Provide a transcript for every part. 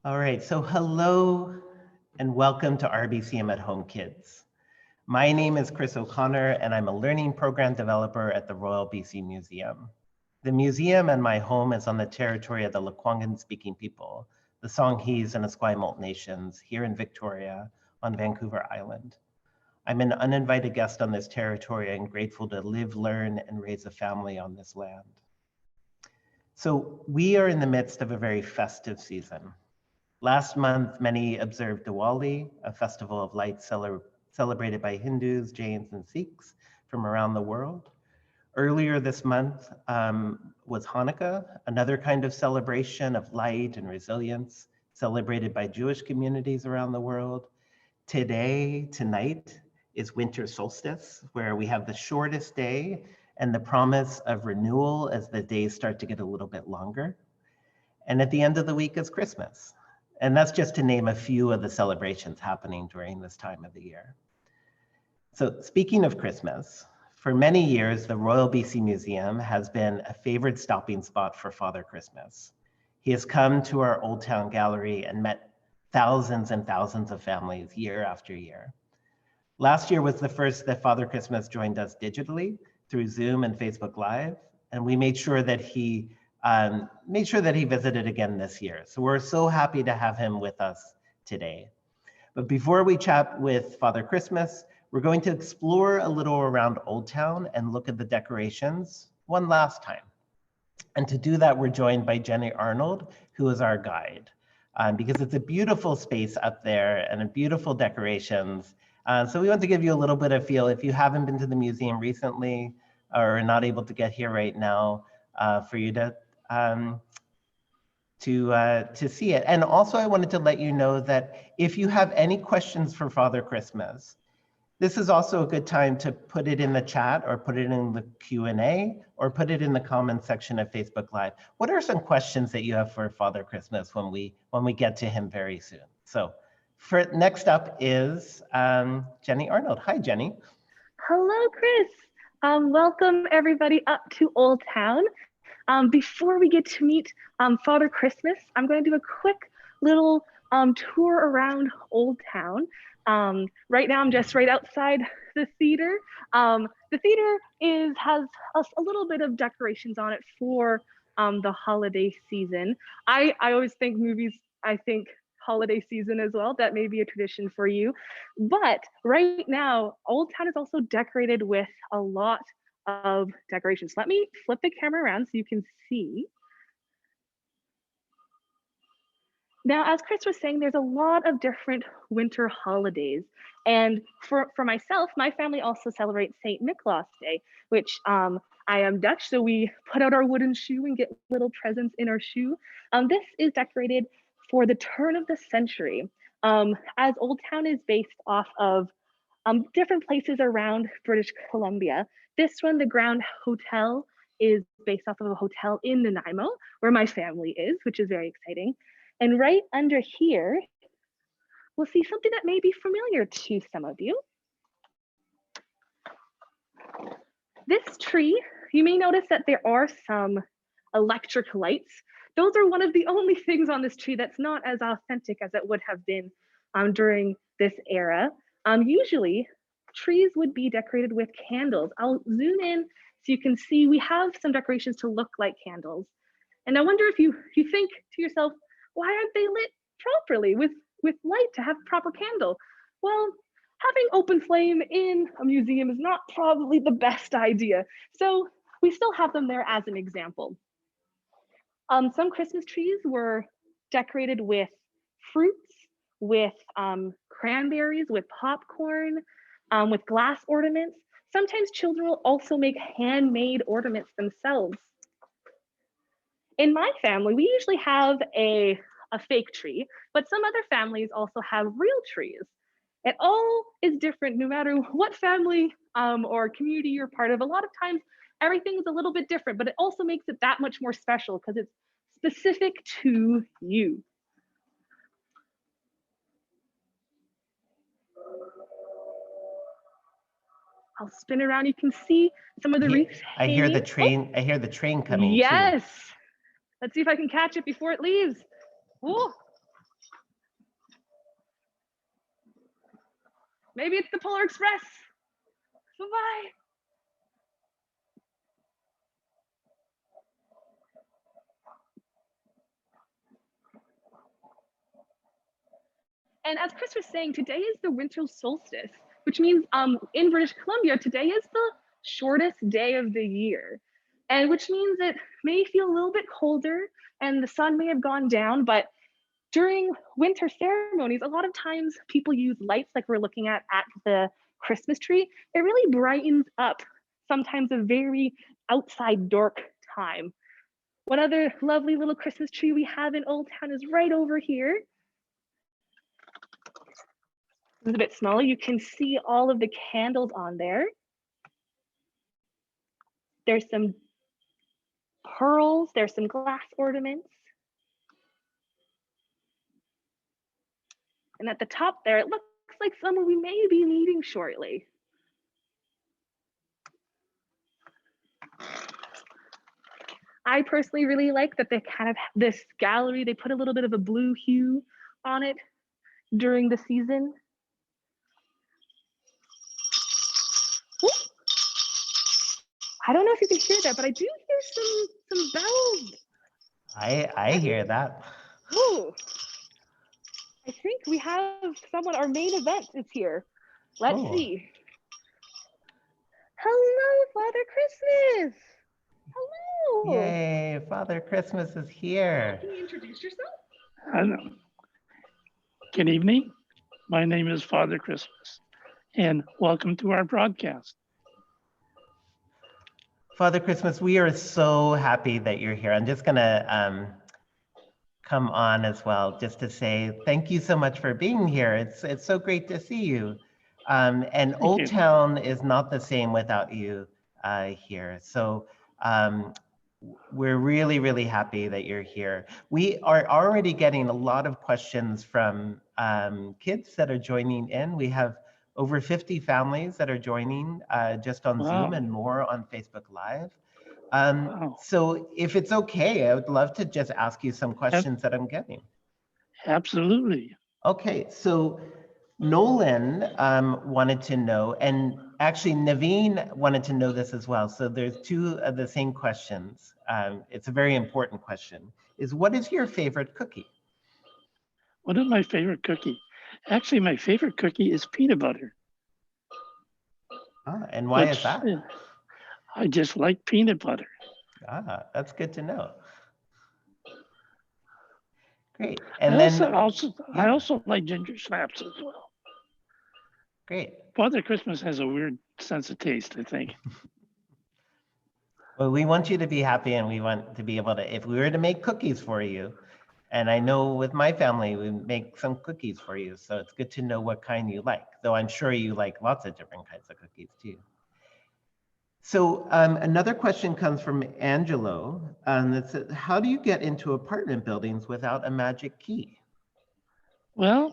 All right, so hello and welcome to RBCM at Home Kids. My name is Chris O'Connor and I'm a learning program developer at the Royal BC Museum. The museum and my home is on the territory of the Lekwungen speaking people, the Songhees and Esquimalt nations here in Victoria on Vancouver Island. I'm an uninvited guest on this territory and grateful to live, learn, and raise a family on this land. So we are in the midst of a very festive season. Last month, many observed Diwali, a festival of lights celebrated by Hindus, Jains, and Sikhs from around the world. Earlier this month was Hanukkah, another kind of celebration of light and resilience, celebrated by Jewish communities around the world. Tonight, is winter solstice, where we have the shortest day and the promise of renewal as the days start to get a little bit longer. And at the end of the week is Christmas. And that's just to name a few of the celebrations happening during this time of the year. So speaking of Christmas, for many years, the Royal BC Museum has been a favorite stopping spot for Father Christmas. He has come to our Old Town Gallery and met thousands and thousands of families year after year. Last year was the first that Father Christmas joined us digitally through Zoom and Facebook Live, and we made sure that he visited again this year. So we're so happy to have him with us today. But before we chat with Father Christmas, we're going to explore a little around Old Town and look at the decorations one last time. And to do that, we're joined by Jenny Arnold, who is our guide, because it's a beautiful space up there and beautiful decorations. So we want to give you a little bit of feel. If you haven't been to the museum recently or are not able to get here right now, for you to see it. And also I wanted to let you know that if you have any questions for Father Christmas, this is also a good time to put it in the chat or put it in the Q&A or put it in the comments section of Facebook Live. What are some questions that you have for Father Christmas when we get to him very soon? So next up is Jenny Arnold. Hi, Jenny. Hello, Chris. Welcome everybody up to Old Town. Before we get to meet Father Christmas, I'm going to do a quick little tour around Old Town. Right now, I'm just right outside the theater. The theater has a little bit of decorations on it for the holiday season. I always think movies, I think holiday season as well. That may be a tradition for you. But right now, Old Town is also decorated with a lot of decorations. Let me flip the camera around so you can see. Now, as Chris was saying, there's a lot of different winter holidays. And for myself, my family also celebrates St. Nicholas Day, which I am Dutch, so we put out our wooden shoe and get little presents in our shoe. This is decorated for the turn of the century. As Old Town is based off of different places around British Columbia. This one, the Grand Hotel, is based off of a hotel in Nanaimo, where my family is, which is very exciting. And right under here, we'll see something that may be familiar to some of you. This tree, you may notice that there are some electric lights. Those are one of the only things on this tree that's not as authentic as it would have been during this era. Usually, trees would be decorated with candles. I'll zoom in so you can see we have some decorations to look like candles. And I wonder if you think to yourself, why aren't they lit properly with light to have a proper candle? Well, having open flame in a museum is not probably the best idea. So we still have them there as an example. Some Christmas trees were decorated with fruits, with cranberries, with popcorn, with glass ornaments. Sometimes children will also make handmade ornaments themselves. In my family, we usually have a fake tree, but some other families also have real trees. It all is different no matter what family or community you're part of. A lot of times, everything is a little bit different, but it also makes it that much more special because it's specific to you. I'll spin around. You can see some of the wreaths. I hear the train. I hear the train coming. Yes. Too. Let's see if I can catch it before it leaves. Ooh. Maybe it's the Polar Express. Bye-bye. And as Chris was saying, today is the winter solstice, which means in British Columbia, today is the shortest day of the year. And which means it may feel a little bit colder and the sun may have gone down, but during winter ceremonies, a lot of times people use lights like we're looking at the Christmas tree. It really brightens up sometimes a very outside dark time. One other lovely little Christmas tree we have in Old Town is right over here. It's a bit smaller. You can see all of the candles on there. There's some pearls, there's some glass ornaments. And at the top there, it looks like someone we may be meeting shortly. I personally really like that they kind of, this gallery, they put a little bit of a blue hue on it during the season. Ooh. I don't know if you can hear that, but I do hear some bells. I hear that. Ooh. I think we have someone, our main event is here. Let's see. Hello, Father Christmas. Hello. Yay, Father Christmas is here. Can you introduce yourself? Hello. Good evening. My name is Father Christmas, and welcome to our broadcast. Father Christmas, we are so happy that you're here. I'm just gonna come on as well, just to say thank you so much for being here. It's so great to see you. And Old Town is not the same without you here. So we're really, really happy that you're here. We are already getting a lot of questions from kids that are joining in. We have over 50 families that are joining just on Zoom and more on Facebook Live. So if it's okay, I would love to just ask you some questions that I'm getting. Absolutely. Okay, so Nolan wanted to know, and actually Naveen wanted to know this as well. So there's two of the same questions. It's a very important question. Is what is your favorite cookie? What is my favorite cookie? Actually, my favorite cookie is peanut butter. Ah, and why is that? I just like peanut butter. Ah, that's good to know. Great. And I yeah. also like ginger snaps as well. Great. Father Christmas has a weird sense of taste, I think. Well, we want you to be happy, and we want to be able to, if we were to make cookies for you, and I know with my family, we make some cookies for you. So it's good to know what kind you like, though I'm sure you like lots of different kinds of cookies too. So another question comes from Angelo that says, how do you get into apartment buildings without a magic key? Well,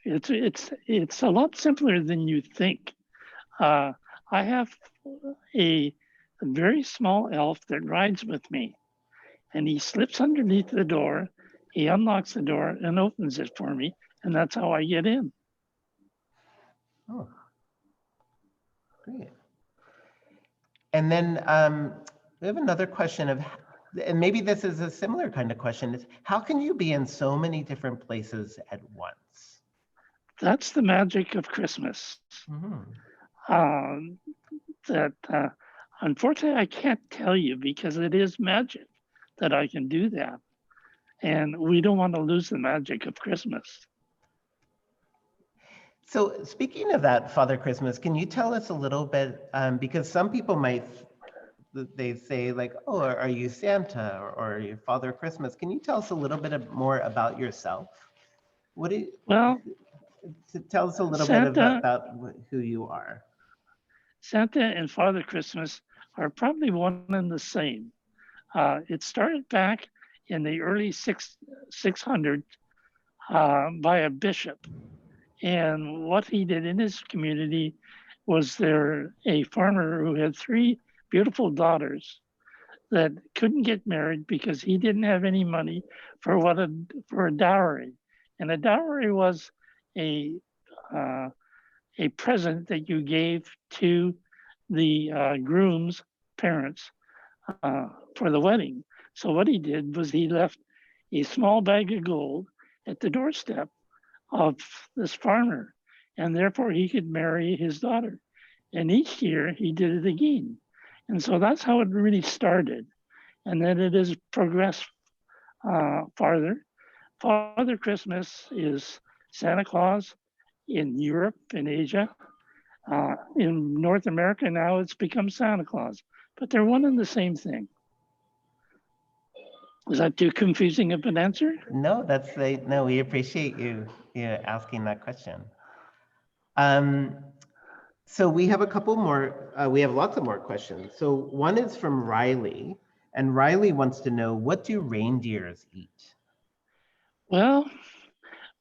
it's a lot simpler than you think. I have a very small elf that rides with me, and he slips underneath the door, he unlocks the door and opens it for me, and that's how I get in. Oh, great. And then we have another question of, and maybe this is a similar kind of question, is how can you be in so many different places at once? That's the magic of Christmas. Mm-hmm. Unfortunately, I can't tell you because it is magic that I can do that. And we don't want to lose the magic of Christmas. So speaking of that, Father Christmas, can you tell us a little bit, because some people might, they say like, oh, are you Santa or are you Father Christmas? Can you tell us a little bit more about yourself? What do you, well, tell us a little Santa, bit about who you are. Santa and Father Christmas are probably one and the same. It started back in the early 600s by a bishop. And what he did in his community was there a farmer who had 3 beautiful daughters that couldn't get married because he didn't have any money for a dowry. And a dowry was a a present that you gave to the groom's parents for the wedding. So what he did was he left a small bag of gold at the doorstep of this farmer, and therefore he could marry his daughter. And each year he did it again. And so that's how it really started. And then it has progressed farther. Father Christmas is Santa Claus in Europe, in Asia. In North America now it's become Santa Claus, but they're one and the same thing. Was that too confusing of an answer? No, no, we appreciate you asking that question. So we have a couple more, we have lots of more questions. So one is from Riley, and Riley wants to know, what do reindeers eat? Well,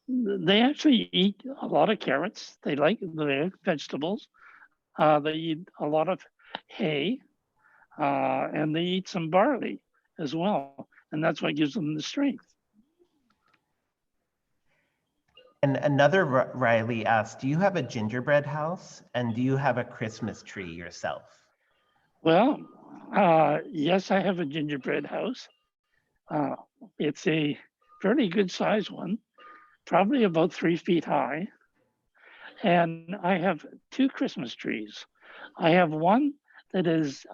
they actually eat a lot of carrots. They like vegetables. They eat a lot of hay, and they eat some barley as well. And that's what gives them the strength. And another Riley asked, do you have a gingerbread house? And do you have a Christmas tree yourself? Well, yes, I have a gingerbread house. It's a fairly good size one, probably about 3 feet high. And I have 2 Christmas trees. I have one that is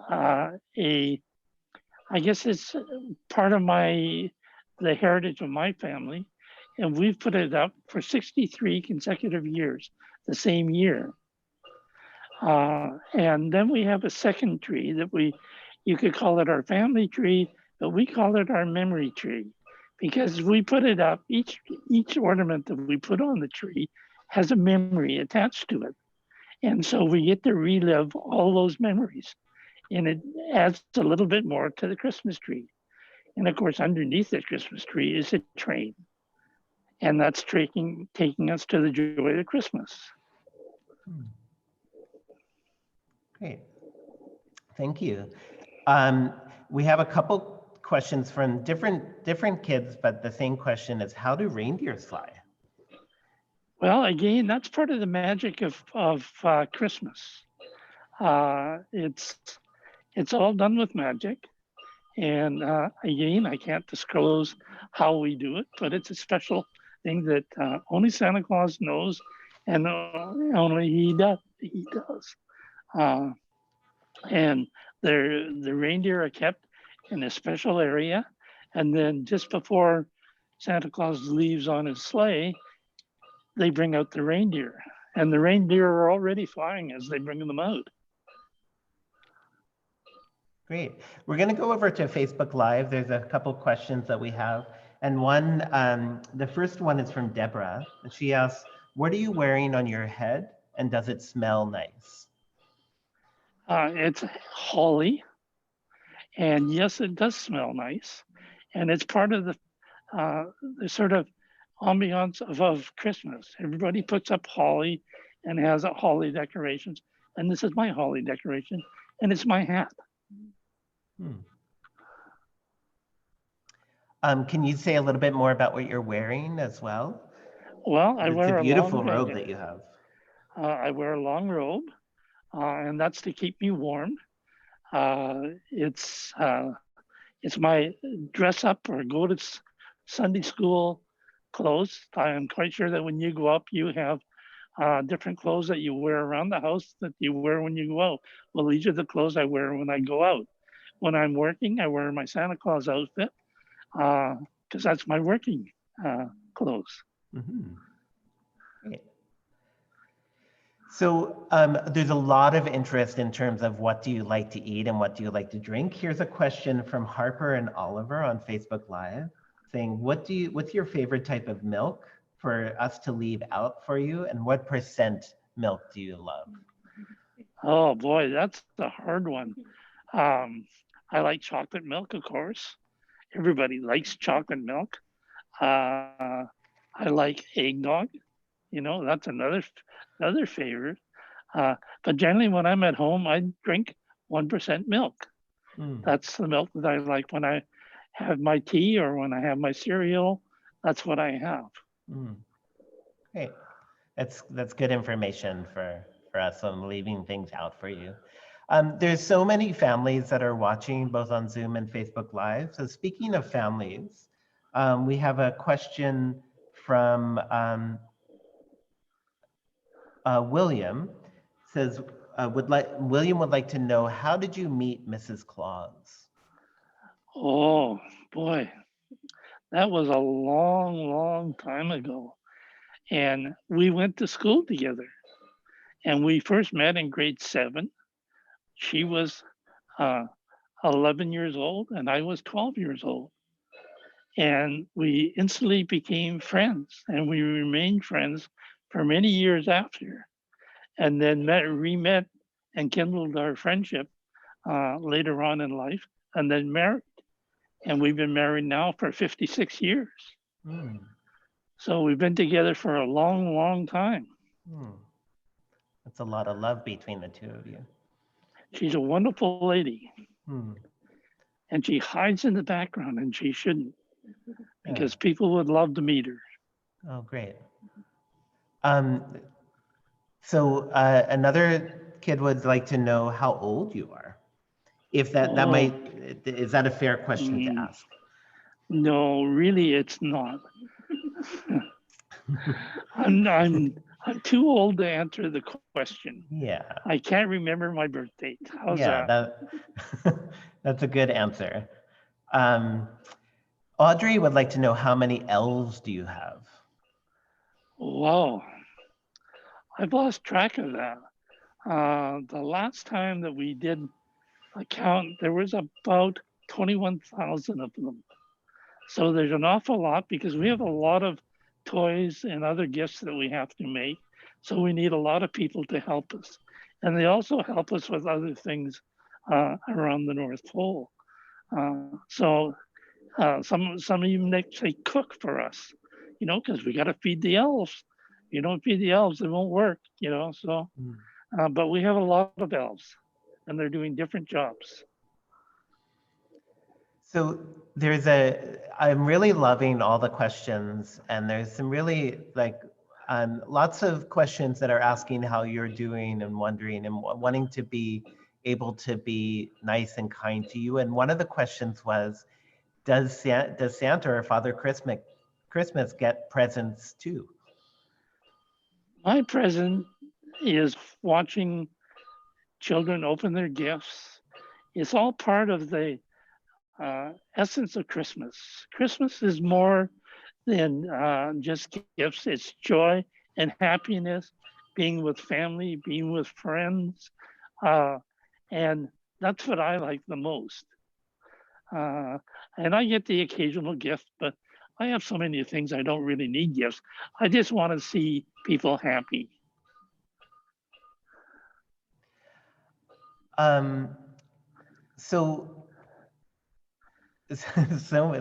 I guess it's part of the heritage of my family. And we've put it up for 63 consecutive years, the same year. And then we have a second tree that you could call it our family tree, but we call it our memory tree because we put it up, each ornament that we put on the tree has a memory attached to it. And so we get to relive all those memories. And it adds a little bit more to the Christmas tree. And of course, underneath the Christmas tree is a train. And that's taking us to the joy of Christmas. Great. Thank you. We have a couple questions from different kids, but the same question is, how do reindeers fly? Well, again, that's part of the magic of Christmas. It's all done with magic. And again, I can't disclose how we do it, but it's a special thing that only Santa Claus knows, and only he does. And the reindeer are kept in a special area, and then just before Santa Claus leaves on his sleigh, they bring out the reindeer, and the reindeer are already flying as they bring them out. Great. We're going to go over to Facebook Live. There's a couple questions that we have. And one, the first one is from Deborah. She asks, what are you wearing on your head? And does it smell nice? It's holly. And yes, it does smell nice. And it's part of the sort of ambiance of Christmas. Everybody puts up holly and has holly decorations. And this is my holly decoration. And it's my hat. Can you say a little bit more about what you're wearing as well? Well, It's a beautiful robe that you have. I wear a long robe, and that's to keep me warm. It's my dress up or go to Sunday school clothes. I am quite sure that when you go up, you have different clothes that you wear around the house that you wear when you go out. Well, these are the clothes I wear when I go out. When I'm working, I wear my Santa Claus outfit because that's my working clothes. Great. So there's a lot of interest in terms of what do you like to eat and what do you like to drink. Here's a question from Harper and Oliver on Facebook Live saying, what's your favorite type of milk for us to leave out for you? And what % milk do you love? Oh boy, that's the hard one. I like chocolate milk, of course. Everybody likes chocolate milk. I like eggnog. You know, that's another favorite. But generally, when I'm at home, I drink 1% milk. That's the milk that I like when I have my tea or when I have my cereal. That's what I have. Great. That's good information for us. So I'm leaving things out for you. There's so many families that are watching both on Zoom and Facebook Live. So speaking of families, we have a question from William. Says William would like to know, how did you meet Mrs. Claus? Oh boy, that was a long, long time ago. And we went to school together. And we first met in grade 7. She was 11 years old and I was 12 years old. And we instantly became friends, and we remained friends for many years after. And then re-met and kindled our friendship later on in life, and then married. And we've been married now for 56 years. Hmm. So we've been together for a long, long time. That's a lot of love between the two of you. She's a wonderful lady. Hmm. And she hides in the background, and she shouldn't, because people would love to meet her. Oh, great. So another kid would like to know how old you are. If that is that a fair question to ask? No, really, it's not. I'm too old to answer the question. Yeah. I can't remember my birth date. How's that? That's a good answer. Audrey would like to know, how many elves do you have? Wow, I've lost track of that. The last time that we did a count, there was about 21,000 of them. So there's an awful lot, because we have a lot of toys and other gifts that we have to make. So we need a lot of people to help us. And they also help us with other things around the North Pole. Some even actually cook for us, because we got to feed the elves. You don't feed the elves, it won't work, so. But we have a lot of elves, and they're doing different jobs. So I'm really loving all the questions, and there's some really lots of questions that are asking how you're doing and wondering and wanting to be able to be nice and kind to you. And one of the questions was, does Santa or Father Christmas get presents too? My present is watching children open their gifts. It's all part of the essence of Christmas. Christmas is more than just gifts. It's joy and happiness, being with family, being with friends. And that's what I like the most. And I get the occasional gift, but I have so many things I don't really need gifts. I just want to see people happy. So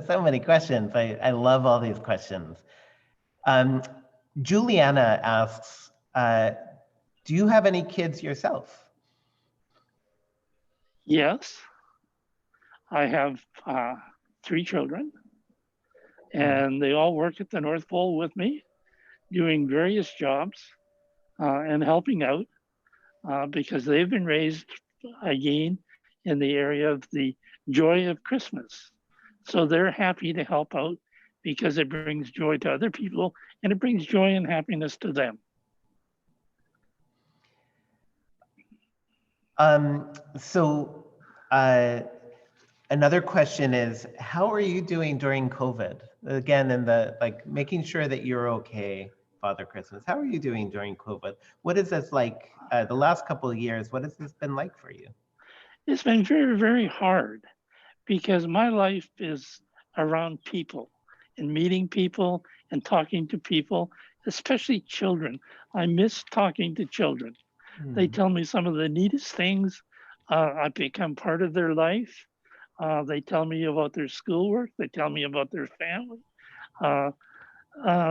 many questions. I love all these questions. Juliana asks, do you have any kids yourself? Yes, I have 3 children, and they all work at the North Pole with me, doing various jobs and helping out because they've been raised again in the area of the joy of Christmas. So they're happy to help out because it brings joy to other people, and it brings joy and happiness to them. Another question is, how are you doing during COVID? Again, in the making sure that you're okay, Father Christmas. How are you doing during COVID? What is this like the last couple of years? What has this been like for you? It's been very, very hard because my life is around people and meeting people and talking to people, especially children. I miss talking to children. They tell me some of the neatest things. I've become part of their life. They tell me about their schoolwork. They tell me about their family.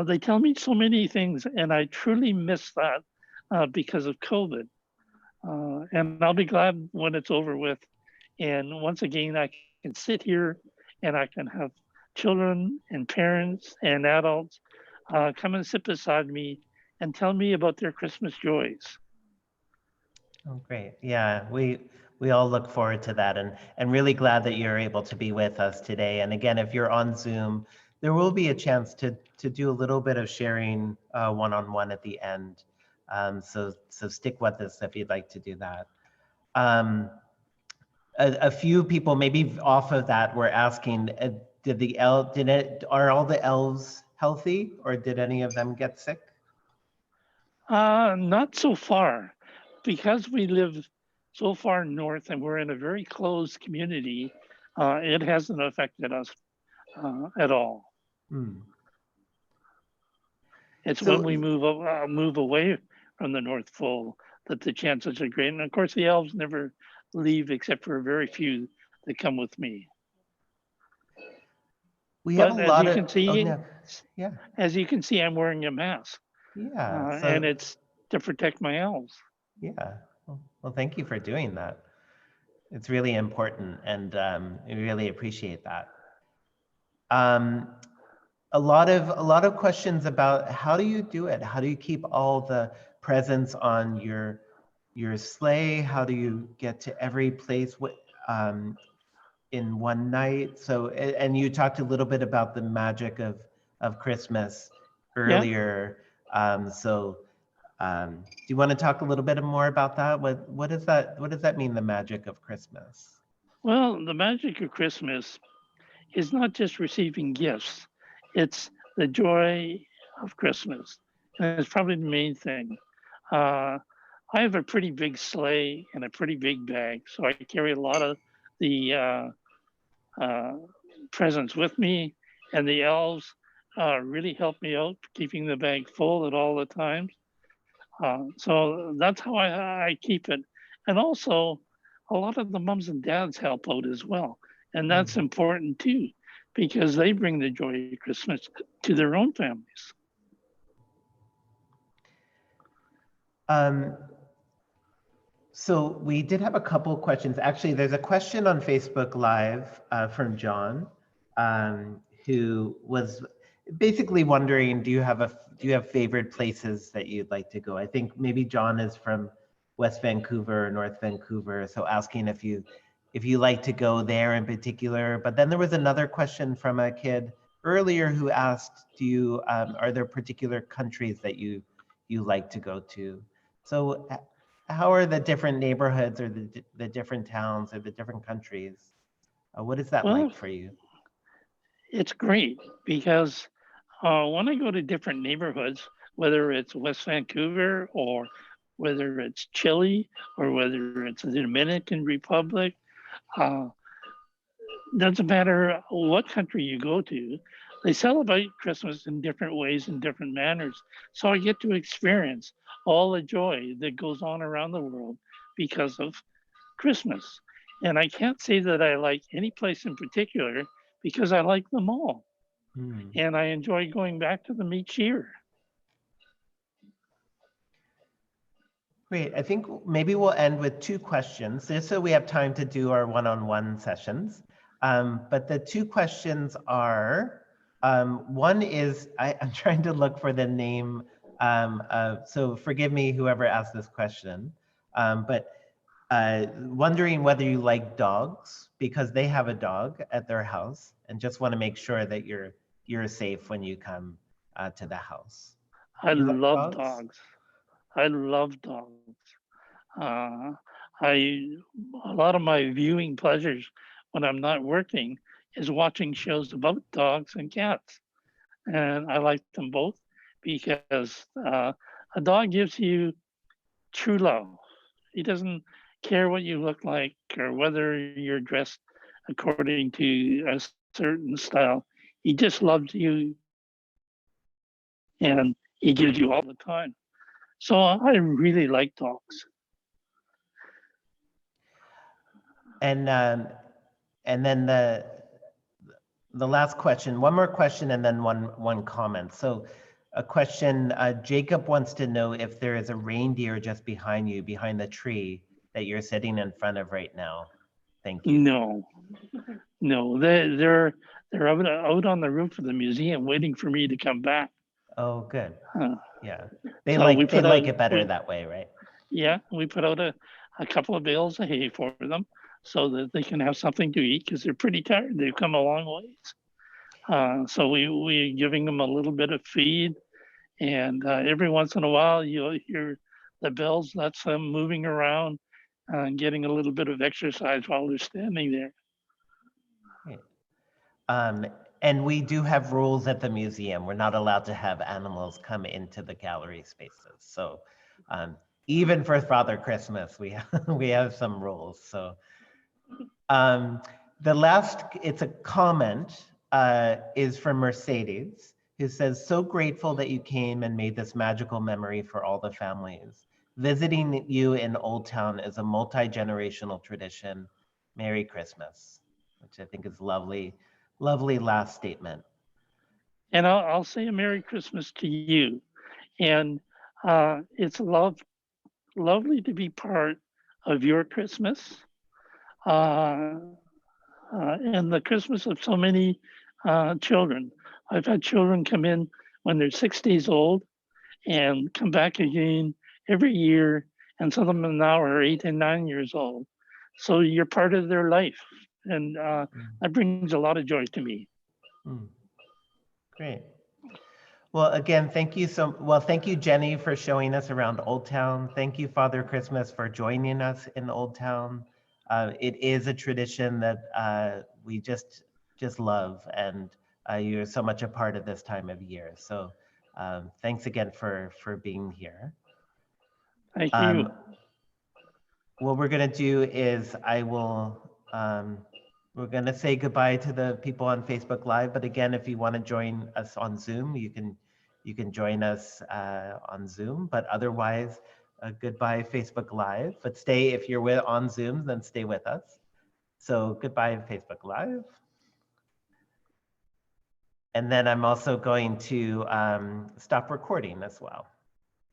They tell me so many things, and I truly miss that because of COVID. And I'll be glad when it's over with. And once again, I can sit here and I can have children and parents and adults come and sit beside me and tell me about their Christmas joys. Oh, great. Yeah, we all look forward to that, and really glad that you're able to be with us today. And again, if you're on Zoom, there will be a chance to do a little bit of sharing one-on-one at the end. So stick with us if you'd like to do that. A few people maybe off of that were asking, are all the elves healthy, or did any of them get sick? Not so far, because we live so far north and we're in a very closed community. It hasn't affected us at all. It's when we move away from the North Pole that the chances are great. And of course, the elves never leave except for a very few that come with me. We have a lot of, yeah. As you can see, I'm wearing a mask. Yeah. And it's to protect my elves. Yeah. Well, thank you for doing that. It's really important, and we really appreciate that. A lot of questions about how do you do it? How do you keep all the presents on your sleigh? How do you get to every place in one night? So, and you talked a little bit about the magic of Christmas earlier. Yeah. Do you want to talk a little bit more about that? What does that mean, the magic of Christmas? Well, the magic of Christmas is not just receiving gifts. It's the joy of Christmas. And it's probably the main thing. I have a pretty big sleigh and a pretty big bag, so I carry a lot of the presents with me, and the elves really help me out, keeping the bag full at all the times. So that's how I keep it. And also, a lot of the moms and dads help out as well. And that's important too, because they bring the joy of Christmas to their own families. So we did have a couple of questions. Actually, there's a question on Facebook Live from John, who was basically wondering, do you have favorite places that you'd like to go? I think maybe John is from West Vancouver or North Vancouver, so asking if you like to go there in particular. But then there was another question from a kid earlier who asked, are there particular countries that you like to go to? So how are the different neighborhoods or the different towns or the different countries? What is that like for you? It's great because when I go to different neighborhoods, whether it's West Vancouver or whether it's Chile or whether it's the Dominican Republic, doesn't matter what country you go to, they celebrate Christmas in different ways and different manners. So I get to experience all the joy that goes on around the world because of Christmas. And I can't say that I like any place in particular because I like them all. And I enjoy going back to them each year. Great. I think maybe we'll end with two questions, just so we have time to do our one-on-one sessions. But the two questions are, one is, I'm trying to look for the name, so forgive me, whoever asked this question, but wondering whether you like dogs, because they have a dog at their house, and just want to make sure that you're safe when you come to the house. I love dogs. I love dogs. A lot of my viewing pleasures when I'm not working is watching shows about dogs and cats. And I like them both because a dog gives you true love. He doesn't care what you look like or whether you're dressed according to a certain style. He just loves you and he gives you all the time. So I really like dogs. And then the last question, one more question, and then one comment. So a question, Jacob wants to know if there is a reindeer just behind you, behind the tree that you're sitting in front of right now. Thank you. No, they're out on the roof of the museum waiting for me to come back. Oh, good. Yeah, they So we put like out- it better we- that way, right? Yeah, we put out a couple of bales of hay for them so that they can have something to eat because they're pretty tired. They've come a long ways. So we're giving them a little bit of feed, and every once in a while you'll hear the bells. That's them moving around and getting a little bit of exercise while they're standing there. And we do have rules at the museum. We're not allowed to have animals come into the gallery spaces. So even for Father Christmas, we we have some rules. So the last, it's a comment, is from Mercedes, who says, "So grateful that you came and made this magical memory for all the families. Visiting you in Old Town is a multi-generational tradition. Merry Christmas," which I think is lovely. Lovely last statement. And I'll say a Merry Christmas to you. And it's lovely to be part of your Christmas and the Christmas of so many children. I've had children come in when they're 6 days old and come back again every year. And some of them now are 8 and 9 years old. So you're part of their life. And that brings a lot of joy to me. Great. Well, again, thank you thank you, Jenny, for showing us around Old Town. Thank you, Father Christmas, for joining us in Old Town. It is a tradition that we just love, and you're so much a part of this time of year. So thanks again for being here. Thank you. What we're gonna do is we're going to say goodbye to the people on Facebook Live, but again, if you want to join us on Zoom, you can join us on Zoom. But otherwise, goodbye Facebook Live. But stay, if you're on Zoom, then stay with us. So goodbye Facebook Live. And then I'm also going to stop recording as well.